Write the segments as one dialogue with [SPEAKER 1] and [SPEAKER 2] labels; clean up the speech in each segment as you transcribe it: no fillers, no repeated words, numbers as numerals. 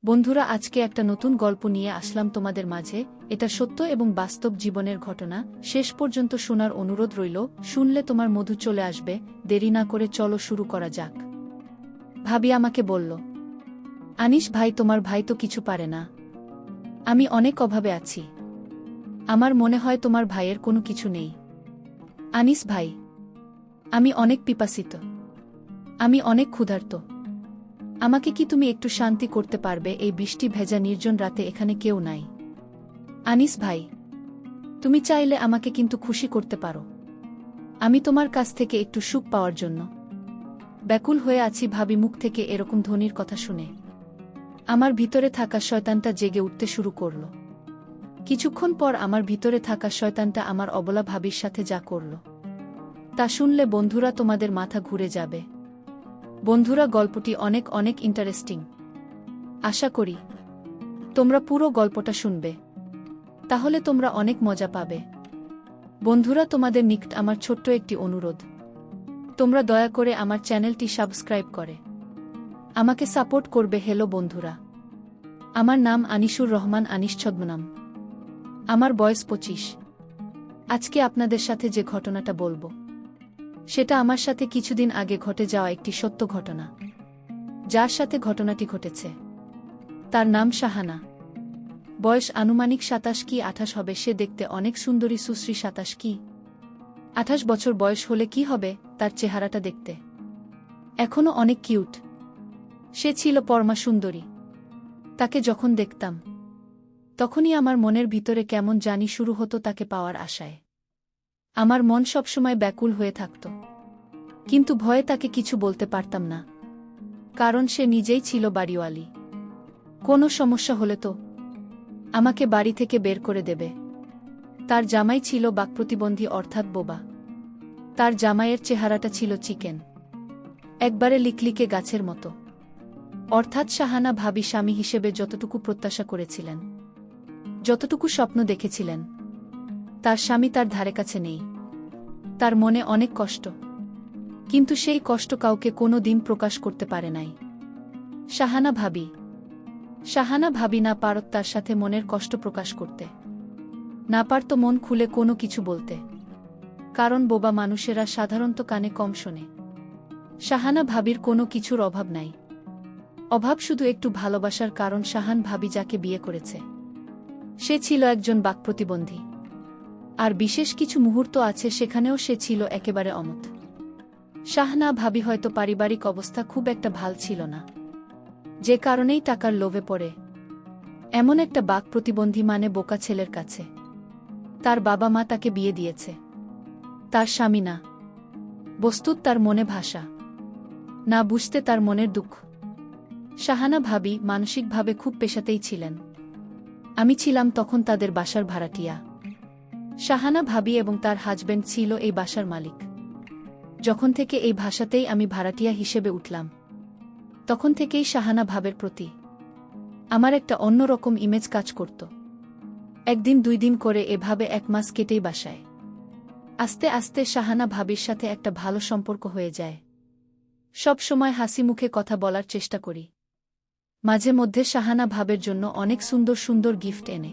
[SPEAKER 1] বন্ধুরা, আজকে একটা নতুন গল্প নিয়ে আসলাম তোমাদের মাঝে। এটা সত্য এবং বাস্তব জীবনের ঘটনা। শেষ পর্যন্ত শোনার অনুরোধ রইল। শুনলে তোমার মধু চলে আসবে। দেরি না করে চলো শুরু করা যাক। ভাবি আমাকে বলল, আনিস ভাই, তোমার ভাই তো কিছু পারে না। আমি অনেক অভাবে আছি। আমার মনে হয় তোমার ভাইয়ের কোনো কিছু নেই। আনিস ভাই, আমি অনেক পিপাসিত। আমি অনেক ক্ষুধার্ত। আমাকে কি তুমি একটু শান্তি করতে পারবে? এই বৃষ্টি ভেজা নির্জন রাতে এখানে কেউ নাই। আনিস ভাই, তুমি চাইলে আমাকে কিন্তু খুশি করতে পারো। আমি তোমার কাছ থেকে একটু সুখ পাওয়ার জন্য ব্যাকুল হয়ে আছি। ভাবি মুখ থেকে এরকম ধ্বনির কথা শুনে আমার ভিতরে থাকা শয়তানটা জেগে উঠতে শুরু করল। কিছুক্ষণ পর আমার ভিতরে থাকা শয়তানটা আমার অবলা ভাবির সাথে যা করল তা শুনলে বন্ধুরা তোমাদের মাথা ঘুরে যাবে। বন্ধুরা, গল্পটি অনেক অনেক ইন্টারেস্টিং। আশা করি তোমরা পুরো গল্পটা শুনবে, তাহলে তোমরা অনেক মজা পাবে। বন্ধুরা, তোমাদের নিকট আমার ছোট্ট একটি অনুরোধ। তোমরা দয়া করে আমার চ্যানেলটি সাবস্ক্রাইব করে আমাকে সাপোর্ট করবে। হ্যালো বন্ধুরা, আমার নাম আনিসুর রহমান, আনিস ছদ্মনাম। আমার বয়স 25। আজকে আপনাদের সাথে যে ঘটনাটা বলবো সেটা আমার সাথে কিছুদিন আগে ঘটে যাওয়া একটি সত্য ঘটনা। যার সাথে ঘটনাটি ঘটেছে তার নাম শাহানা। বয়স আনুমানিক 27 কি 28 হবে। সে দেখতে অনেক সুন্দরী, সুশ্রী। 27 কি 28 বছর বয়স হলে কি হবে, তার চেহারাটা দেখতে এখনও অনেক কিউট। সে ছিল পরমা সুন্দরী। তাকে যখন দেখতাম তখনই আমার মনের ভিতরে কেমন জানি শুরু হতো তাকে পাওয়ার আশায়। আমার মন সবসময় ব্যাকুল হয়ে থাকত, কিন্তু ভয়ে তাকে কিছু বলতে পারতাম না, কারণ সে নিজেই ছিল বাড়িওয়ালি। কোনো সমস্যা হলে তো আমাকে বাড়ি থেকে বের করে দেবে। তার জামাই ছিল বাকপ্রতিবন্ধী, অর্থাৎ বোবা। তার জামাইয়ের চেহারাটা ছিল চিকেন, একবারে লিকলিকে গাছের মতো। অর্থাৎ শাহানা ভাবি স্বামী হিসেবে যতটুকু প্রত্যাশা করেছিলেন, যতটুকু স্বপ্ন দেখেছিলেন, তার স্বামী তার ধারে কাছে নেই। তার মনে অনেক কষ্ট, কিন্তু সেই কষ্ট কাউকে কোনো দিন প্রকাশ করতে পারে নাই। শাহানা ভাবি না পারত তার সাথে মনের কষ্ট প্রকাশ করতে, না পারত মন খুলে কোনো কিছু বলতে, কারণ বোবা মানুষেরা সাধারণত কানে কম শোনে। শাহানা ভাবির কোনো কিছুর অভাব নাই। অভাব শুধু একটু ভালোবাসার, কারণ শাহান ভাবি যাকে বিয়ে করেছে সে ছিল একজন বাকপ্রতিবন্ধী। আর বিশেষ কিছু মুহূর্ত আছে সেখানেও সে ছিল একেবারে অমত। শাহানা ভাবি হয়তো পারিবারিক অবস্থা খুব একটা ভাল ছিল না, যে কারণেই টাকার লোভে পড়ে এমন একটা বাকপ্রতিবন্ধী মানে বোকা ছেলের কাছে তার বাবা মা তাকে বিয়ে দিয়েছে। তার স্বামী না, বস্তুত তার মনে ভাষা না বুঝতে তার মনের দুঃখ। শাহানা ভাবি মানসিকভাবে খুব পেশাতেই ছিলেন। আমি ছিলাম তখন তাদের বাসার ভাড়াটিয়া। শাহানা ভাবি এবং তার হাজবেন্ড ছিল এই বাসার মালিক। যখন থেকে এই ভাষাতেই আমি ভাড়াটিয়া হিসেবে উঠলাম, তখন থেকেই শাহানা ভাবের প্রতি আমার একটা অন্যরকম ইমেজ কাজ করত। একদিন 2 দিন করে এভাবে 1 মাস কেটেই বাসায়। আস্তে আস্তে শাহানা ভাবির সাথে একটা ভালো সম্পর্ক হয়ে যায়। সব সময় হাসি মুখে কথা বলার চেষ্টা করি। মাঝে মধ্যে শাহানা ভাবের জন্য অনেক সুন্দর সুন্দর গিফট এনে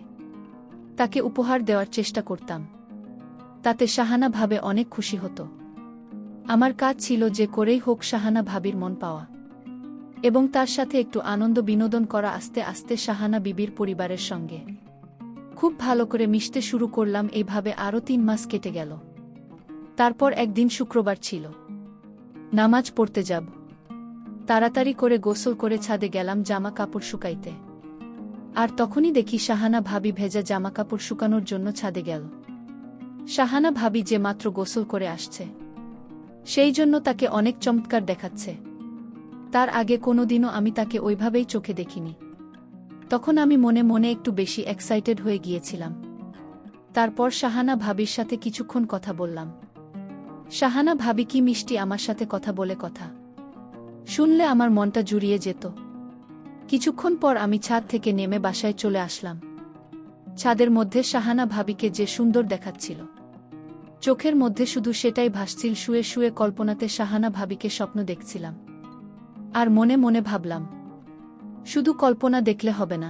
[SPEAKER 1] তাকে উপহার দেওয়ার চেষ্টা করতাম। তাতে শাহানা ভাবে অনেক খুশি হতো। আমার কাজ ছিল যে করেই হোক শাহানা ভাবির মন পাওয়া এবং তার সাথে একটু আনন্দ বিনোদন করা। আস্তে আস্তে শাহানা বিবির পরিবারের সঙ্গে খুব ভালো করে মিশতে শুরু করলাম। এইভাবে আরও 3 মাস কেটে গেল। তারপর একদিন শুক্রবার ছিল, নামাজ পড়তে যাব। তাড়াতাড়ি করে গোসল করে ছাদে গেলাম জামা কাপড় শুকাইতে। আর তখনই দেখি শাহানা ভাবি ভেজা জামা কাপড় শুকানোর জন্য ছাদে গেল। শাহানা ভাবি যে মাত্র গোসল করে আসছে, সেই জন্য তাকে অনেক চমৎকার দেখাচ্ছে। তার আগে কোনোদিনও আমি তাকে ওইভাবেই চোখে দেখিনি। তখন আমি মনে মনে একটু বেশি এক্সাইটেড হয়ে গিয়েছিলাম। তারপর শাহানা ভাবির সাথে কিছুক্ষণ কথা বললাম। শাহানা ভাবি কি মিষ্টি আমার সাথে কথা বলে, কথা শুনলে আমার মনটা জুড়িয়ে যেত। কিছুক্ষণ পর আমি ছাদ থেকে নেমে বাসায় চলে আসলাম। ছাদের মধ্যে শাহানা ভাবিকে যে সুন্দর দেখাচ্ছিল, চোখের মধ্যে শুধু সেটাই ভাসছিল। শুয়ে শুয়ে কল্পনাতে শাহানা ভাবিকে স্বপ্ন দেখছিলাম। আর মনে মনে ভাবলাম, শুধু কল্পনা দেখলে হবে না।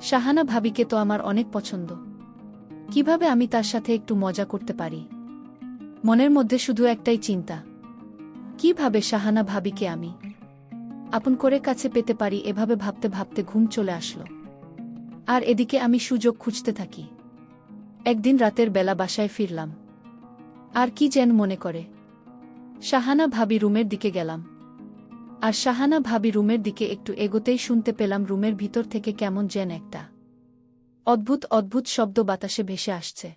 [SPEAKER 1] শাহানা ভাবিকে তো আমার অনেক পছন্দ। কিভাবে আমি তার সাথে একটু মজা করতে পারি? মনের মধ্যে শুধু একটাই চিন্তা, কিভাবে শাহানা ভাবিকে আমি আপন করে কাছে পেতে পারি। এভাবে ভাবতে ভাবতে ঘুম চলে আসলো। আর এদিকে আমি সুযোগ খুঁজতে থাকি। একদিন রাতের বেলা বাসায় ফিরলাম। আর কি যেন মনে করে শাহানা ভাবি রুমের দিকে গেলাম। আর শাহানা ভাবি রুমের দিকে একটু এগোতেই শুনতে পেলাম রুমের ভিতর থেকে কেমন যেন একটা অদ্ভুত অদ্ভুত শব্দ বাতাসে ভেসে আসছে।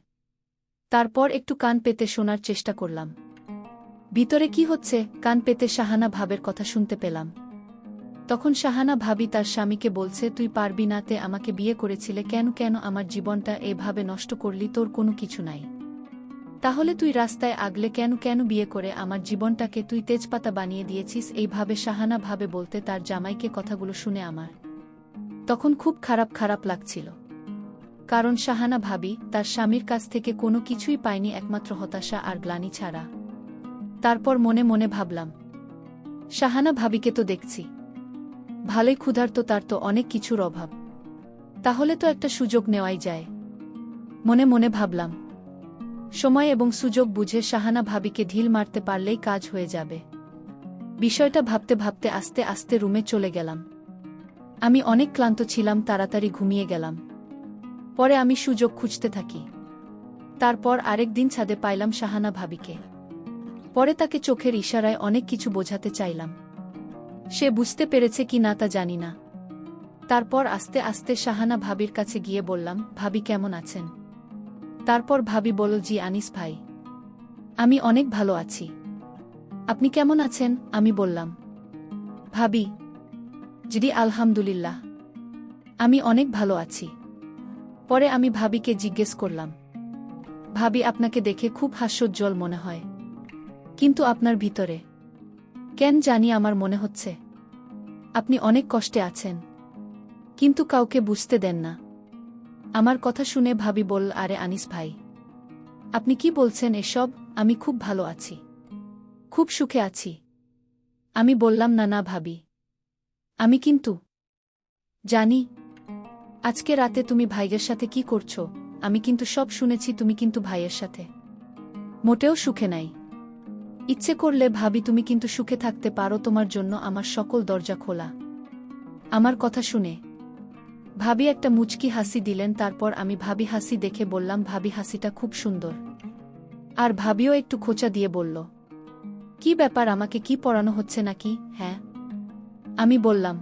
[SPEAKER 1] তারপর একটু কান পেতে শোনার চেষ্টা করলাম ভিতরে কি হচ্ছে। কান পেতে শাহানা ভাবের কথা শুনতে পেলাম। তখন শাহানা ভাবি তার স্বামীকে বলছে, তুই পারবি না, তে আমাকে বিয়ে করেছিলে কেন? কেন আমার জীবনটা এভাবে নষ্ট করলি? তোর কোনো কিছু নাই, তাহলে তুই রাস্তায় আগলে কেন? কেন বিয়ে করে আমার জীবনটাকে তুই তেজপাতা বানিয়ে দিয়েছিস? এইভাবে শাহানা ভাবে বলতে তার জামাইকে কথাগুলো শুনে আমার তখন খুব খারাপ খারাপ লাগছিল। কারণ শাহানা ভাবি তার স্বামীর কাছ থেকে কোনো কিছুই পায়নি, একমাত্র হতাশা আর গ্লানি ছাড়া। তারপর মনে মনে ভাবলাম, শাহানা ভাবিকে তো দেখছি ভালোই ক্ষুধার্ত, তার তো অনেক কিছুর অভাব, তাহলে তো একটা সুযোগ নেওয়াই যায়। মনে মনে ভাবলাম, সময় এবং সুযোগ বুঝে শাহানা ভাবিকে ঢিল মারতে পারলেই কাজ হয়ে যাবে। বিষয়টা ভাবতে ভাবতে আস্তে আস্তে রুমে চলে গেলাম। আমি অনেক ক্লান্ত ছিলাম, তাড়াতাড়ি ঘুমিয়ে গেলাম। পরে আমি সুযোগ খুঁজতে থাকি। তারপর আরেক দিন ছাদে পাইলাম শাহানা ভাবিকে। পরে তাকে চোখের ইশারায় অনেক কিছু বোঝাতে চাইলাম। সে বুঝতে পেরেছে কি না তা জানি না। তারপর আস্তে আস্তে শাহানা ভাবির কাছে গিয়ে বললাম, ভাবি কেমন আছেন? তারপর ভাবি বলল, জি আনিস ভাই, আমি অনেক ভালো আছি। আপনি কেমন আছেন? আমি বললাম, ভাবি জি আলহামদুলিল্লাহ, আমি অনেক ভালো আছি। পরে আমি ভাবিকে জিজ্ঞেস করলাম, ভাবি আপনাকে দেখে খুব হাস্যোজ্জ্বল মনে হয়, কিন্তু আপনার ভিতরে কেন জানি আমার মনে হচ্ছে আপনি অনেক কষ্টে আছেন, কিন্তু কাউকে বুঝতে দেন না। আমার কথা শুনে ভাবি বলল, আরে আনিস ভাই, আপনি কি বলছেন এসব? আমি খুব ভালো আছি, খুব সুখে আছি। আমি বললাম, না না ভাবি, আমি কিন্তু জানি আজকে রাতে তুমি ভাইয়ের সাথে কি করছো। আমি কিন্তু সব শুনেছি, তুমি কিন্তু ভাইয়ের সাথে মোটেও সুখে নাই। ইচ্ছে করলে ভাবি তুমি কিন্তু সুখে থাকতে পারো, তোমার জন্য আমার সকল দরজা খোলা। আমার কথা শুনে ভাবি একটা মুচকি হাসি দিলেন। তারপর আমি ভাবি হাসি দেখে বললাম, ভাবি হাসিটা খুব সুন্দর। আর ভাবিও একটু খোঁচা দিয়ে বলল, কি ব্যাপার, আমাকে কি পড়ানো হচ্ছে নাকি? হ্যাঁ। আমি বললাম,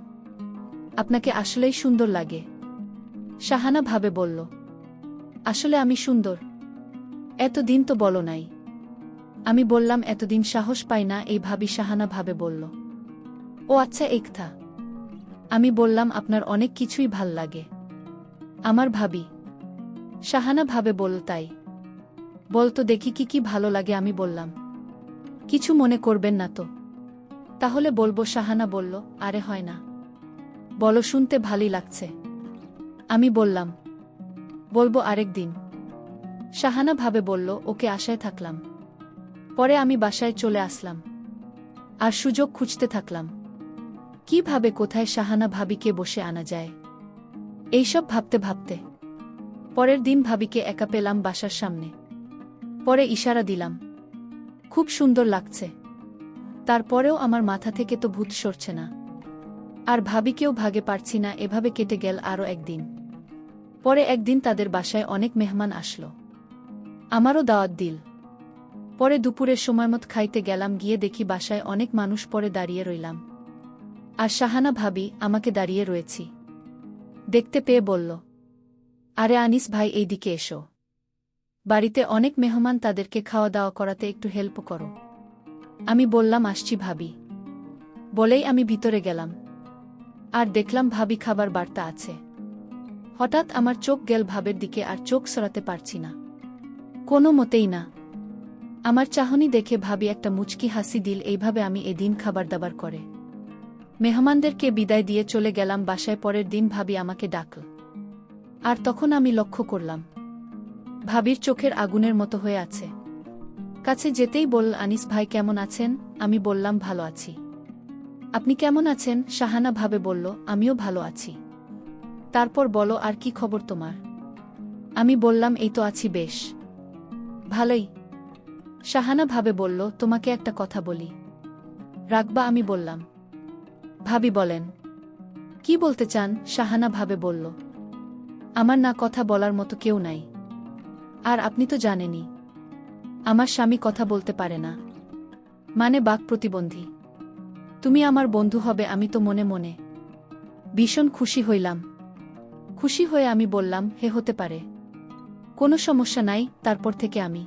[SPEAKER 1] আপনাকে আসলেই সুন্দর লাগে। শাহানা ভাবে বলল, আসলে আমি সুন্দর? এতদিন তো বলো নাই। আমি বললাম, এতদিন সাহস পাই না। এই ভাবি শাহানা ভাবে বলল, ও আচ্ছা এই কথা। আমি বললাম, আপনার অনেক কিছুই ভাল লাগে আমার ভাবি। শাহানা ভাবে বলল, তাই বলতো দেখি কি কি ভালো লাগে। আমি বললাম, কিছু মনে করবেন না তো? তাহলে বলবো। শাহানা বলল, আরে হয় না, বলো, শুনতে ভালোই লাগছে। আমি বললাম, বলবো আরেক দিন। শাহানা ভাবে বলল, ওকে, আশায় থাকলাম। পরে আমি বাসায় চলে আসলাম আর সুযোগ খুঁজতে থাকলাম কিভাবে কোথায় শাহানা ভাবিকে বসে আনা যায়। এইসব ভাবতে ভাবতে পরের দিন ভাবিকে একা পেলাম বাসার সামনে। পরে ইশারা দিলাম, খুব সুন্দর লাগছে। তারপরেও আমার মাথা থেকে তো ভূত সরছে না, আর ভাবিকেও ভাগে পারছি না। এভাবে কেটে গেল আরও একদিন। পরে একদিন তাদের বাসায় অনেক মেহমান আসলো, আমারও দাওয়াত দিল। পরে দুপুরের সময়মত খাইতে গেলাম, গিয়ে দেখি বাসায় অনেক মানুষ। পরে দাঁড়িয়ে রইলাম, আর শাহানা ভাবি আমাকে দাঁড়িয়ে রয়েছি দেখতে পেয়ে বলল, আরে আনিস ভাই, এই দিকে এসো, বাড়িতে অনেক মেহমান, তাদেরকে খাওয়া দাওয়া করাতে একটু হেল্প করো। আমি বললাম, আসছি ভাবি। বলেই আমি ভিতরে গেলাম আর দেখলাম ভাবি খাবার বার্তা আছে। হঠাৎ আমার চোখ গেল ভাবের দিকে, আর চোখ সরাতে পারছি না, কোনো মতেই না। আমার চাহনি দেখে ভাবি একটা মুচকি হাসি দিল। এইভাবে আমি এদিন খাবার দাবার করে মেহমানদেরকে বিদায় দিয়ে চলে গেলাম বাসায়। পরের দিন ভাবি আমাকে ডাকল, আর তখন আমি লক্ষ্য করলাম ভাবির চোখের আগুনের মতো হয়ে আছে। কাছে যেতেই বলল, আনিস ভাই কেমন আছেন? আমি বললাম, ভালো আছি। আপনি কেমন আছেন? শাহানা ভাবে বলল, আমিও ভালো আছি। তারপর বলো, আর কি খবর তোমার? আমি বললাম, এই তো আছি বেশ ভালোই। শাহানা ভাবে বলল, তোমাকে একটা কথা বলি। রাখবা? আমি বললাম। ভাবি বলেন। কি বলতে চান? শাহানা ভাবে বলল, আমার না কথা বলার মতো কেউ নাই। আর আপনি তো জানেনই, আমার স্বামী কথা বলতে পারে না, মানে বাক প্রতিবন্ধী। তুমি আমার বন্ধু হবে, আমি তো মনে মনে ভীষণ খুশি হইলাম। খুশি হয়ে আমি বললাম, হে, হতে পারে, কোনো সমস্যা নাই। তারপর থেকে আমি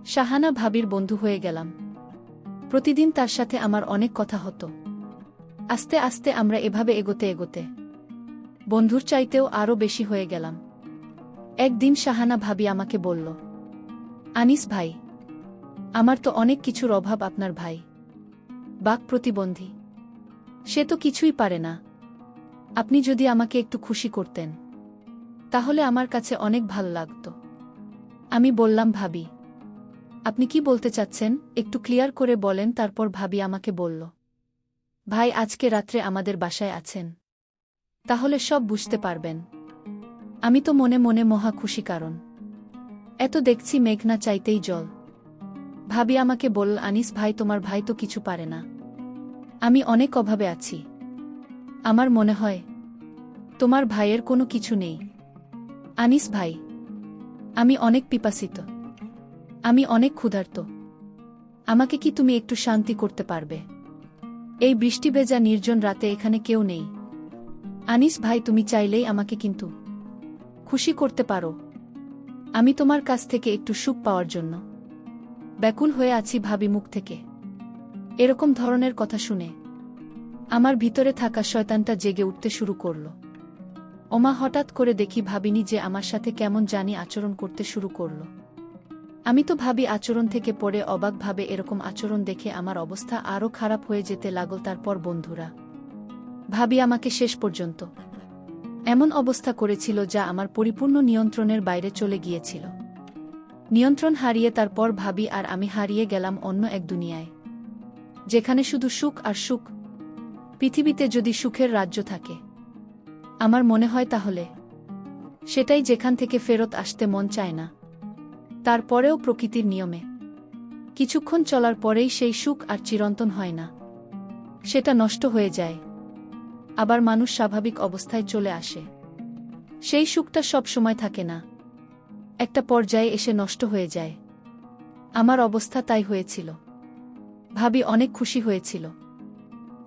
[SPEAKER 1] শাহানা ভাবির বন্ধু হয়ে গেলাম। প্রতিদিন তার সাথে আমার অনেক কথা হতো। আস্তে আস্তে আমরা এভাবে এগোতে এগোতে বন্ধুর চাইতেও আরও বেশি হয়ে গেলাম। একদিন শাহানা ভাবি আমাকে বলল, আনিস ভাই, আমার তো অনেক কিছুর অভাব। আপনার ভাই বাক প্রতিবন্ধী, সে তো কিছুই পারে না। আপনি যদি আমাকে একটু খুশি করতেন, তাহলে আমার কাছে অনেক ভালো লাগত। আমি বললাম, ভাবি, আপনি কি বলতে চাচ্ছেন? একটু ক্লিয়ার করে বলেন। তারপর ভাবি আমাকে বলল, ভাই আজকে রাত্রে আমাদের বাসায় আছেন, তাহলে সব বুঝতে পারবেন। আমি তো মনে মনে মহা খুশি, কারণ এত দেখছি মেঘনা চাইতেই জল। ভাবি আমাকে বলল, আনিস ভাই, তোমার ভাই তো কিছু পারে না। আমি অনেক অভাবে আছি। আমার মনে হয় তোমার ভাইয়ের কোনো কিছু নেই। আনিস ভাই, আমি অনেক পিপাসিত, আমি অনেক ক্ষুধার্ত। আমাকে কি তুমি একটু শান্তি করতে পারবে? এই বৃষ্টি ভেজা নির্জন রাতে এখানে কেউ নেই। আনিস ভাই, তুমি চাইলেই আমাকে কিন্তু খুশি করতে পারো। আমি তোমার কাছ থেকে একটু সুখ পাওয়ার জন্য ব্যাকুল হয়ে আছি। ভাবি মুখ থেকে এরকম ধরনের কথা শুনে আমার ভিতরে থাকা শয়তানটা জেগে উঠতে শুরু করল। ওমা, হঠাৎ করে দেখি ভাবিনি যে আমার সাথে কেমন জানি আচরণ করতে শুরু করল। আমি তো ভাবি আচরণ থেকে পড়ে অবাক। ভাবে এরকম আচরণ দেখে আমার অবস্থা আরও খারাপ হয়ে যেতে লাগল। তারপর বন্ধুরা ভাবি আমাকে শেষ পর্যন্ত এমন অবস্থা করেছিল যা আমার পরিপূর্ণ নিয়ন্ত্রণের বাইরে চলে গিয়েছিল। নিয়ন্ত্রণ হারিয়ে তারপর ভাবি আর আমি হারিয়ে গেলাম অন্য এক দুনিয়ায়, যেখানে শুধু সুখ আর সুখ। পৃথিবীতে যদি সুখের রাজ্য থাকে, আমার মনে হয় তাহলে সেটাই যেখান থেকে ফেরত আসতে মন চায় না। তারপরেও প্রকৃতির নিয়মে কিছুক্ষণ চলার পরেই সেই সুখ আর চিরন্তন হয় না, সেটা নষ্ট হয়ে যায়। আবার মানুষ স্বাভাবিক অবস্থায় চলে আসে। সেই সুখটা সব সময় থাকে না, একটা পর্যায়ে এসে নষ্ট হয়ে যায়। আমার অবস্থা তাই হয়েছিল। ভাবি অনেক খুশি হয়েছিল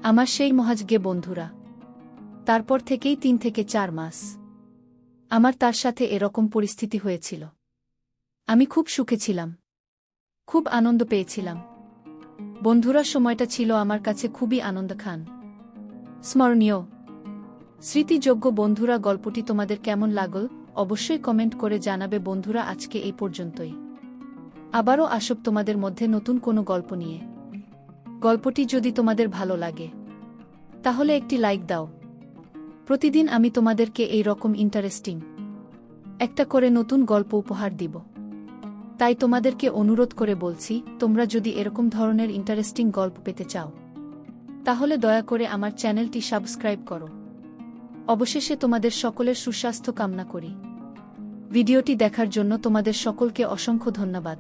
[SPEAKER 1] আমার সেই মহাজগে বন্ধুরা। তারপর থেকেই 3 থেকে 4 মাস আমার তার সাথে এরকম পরিস্থিতি হয়েছিল। আমি খুব সুখে ছিলাম, খুব আনন্দ পেয়েছিলাম। বন্ধুরা সময়টা ছিল আমার কাছে খুবই আনন্দখান, স্মরণীয়, স্মৃতিযোগ্য। বন্ধুরা, গল্পটি তোমাদের কেমন লাগল অবশ্যই কমেন্ট করে জানাবে। বন্ধুরা, আজকে এই পর্যন্তই। আবারও আসব তোমাদের মধ্যে নতুন কোনো গল্প নিয়ে। গল্পটি যদি তোমাদের ভালো লাগে, তাহলে একটি লাইক দাও। প্রতিদিন আমি তোমাদেরকে এই রকম ইন্টারেস্টিং একটা করে নতুন গল্প উপহার দিব। তাই তোমাদেরকে অনুরোধ করে বলছি, তোমরা যদি এরকম ধরনের ইন্টারেস্টিং গল্প পেতে চাও, তাহলে দয়া করে আমার চ্যানেলটি সাবস্ক্রাইব করো। অবশেষে তোমাদের সকলের সুস্বাস্থ্য কামনা করি। ভিডিওটি দেখার জন্য তোমাদের সকলকে অসংখ্য ধন্যবাদ।